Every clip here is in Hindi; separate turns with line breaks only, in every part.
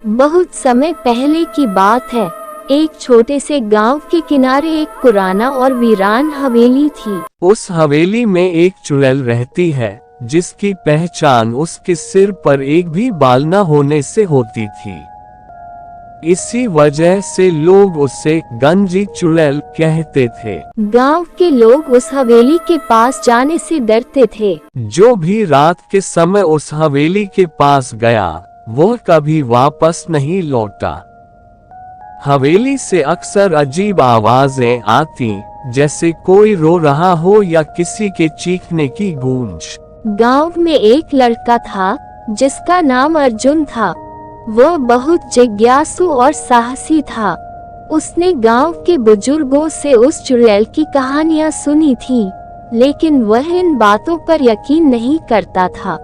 बहुत समय पहले की बात है। एक छोटे से गांव के किनारे एक पुराना और वीरान हवेली थी।
उस हवेली में एक चुड़ैल रहती है जिसकी पहचान उसके सिर पर एक भी बाल न होने से होती थी। इसी वजह से लोग उसे गंजी चुड़ैल कहते थे।
गांव के लोग उस हवेली के पास जाने से डरते थे।
जो भी रात के समय उस हवेली के पास गया वह कभी वापस नहीं लौटा। हवेली से अक्सर अजीब आवाजें आती, जैसे कोई रो रहा हो या किसी के चीखने की गूंज।
गांव में एक लड़का था जिसका नाम अर्जुन था। वह बहुत जिज्ञासु और साहसी था। उसने गांव के बुजुर्गों से उस चुड़ैल की कहानियां सुनी थी, लेकिन वह इन बातों पर यकीन नहीं करता था।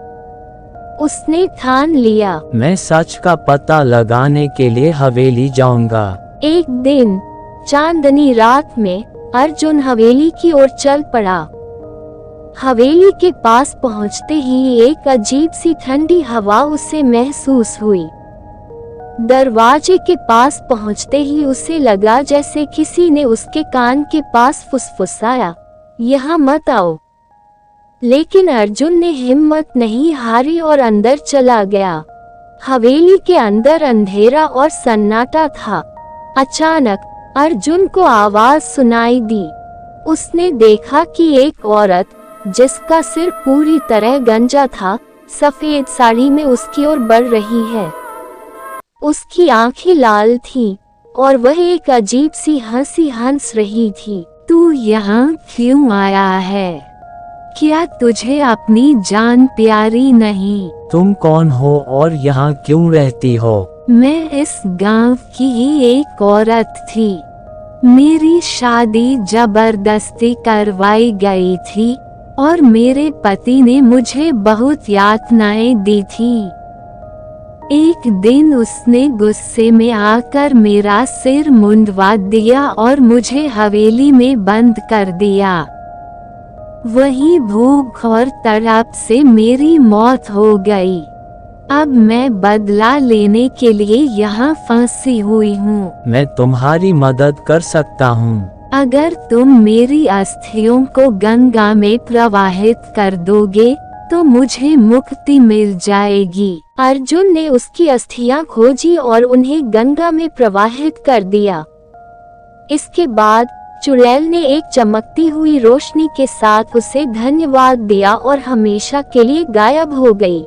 उसने ठान लिया,
मैं सच का पता लगाने के लिए हवेली जाऊंगा।
एक दिन चांदनी रात में अर्जुन हवेली की ओर चल पड़ा। हवेली के पास पहुंचते ही एक अजीब सी ठंडी हवा उसे महसूस हुई। दरवाजे के पास पहुंचते ही उसे लगा जैसे किसी ने उसके कान के पास फुसफुसाया, यहाँ मत आओ। लेकिन अर्जुन ने हिम्मत नहीं हारी और अंदर चला गया। हवेली के अंदर अंधेरा और सन्नाटा था। अचानक अर्जुन को आवाज सुनाई दी। उसने देखा कि एक औरत जिसका सिर पूरी तरह गंजा था, सफेद साड़ी में उसकी ओर बढ़ रही है। उसकी आंखें लाल थीं और वह एक अजीब सी हंसी हंस रही थी।
तू यहाँ क्यों आया है? क्या तुझे अपनी जान प्यारी नहीं?
तुम कौन हो और यहाँ क्यों रहती हो?
मैं इस गांव की ही एक औरत थी। मेरी शादी जबरदस्ती करवाई गई थी और मेरे पति ने मुझे बहुत यातनाएं दी थी। एक दिन उसने गुस्से में आकर मेरा सिर मुंडवा दिया और मुझे हवेली में बंद कर दिया। वही भूख और तड़प से मेरी मौत हो गई। अब मैं बदला लेने के लिए यहाँ फंसी हुई हूँ।
मैं तुम्हारी मदद कर सकता हूँ।
अगर तुम मेरी अस्थियों को गंगा में प्रवाहित कर दोगे तो मुझे मुक्ति मिल जाएगी।
अर्जुन ने उसकी अस्थियां खोजी और उन्हें गंगा में प्रवाहित कर दिया। इसके बाद चुड़ैल ने एक चमकती हुई रोशनी के साथ उसे धन्यवाद दिया और हमेशा के लिए गायब हो गई।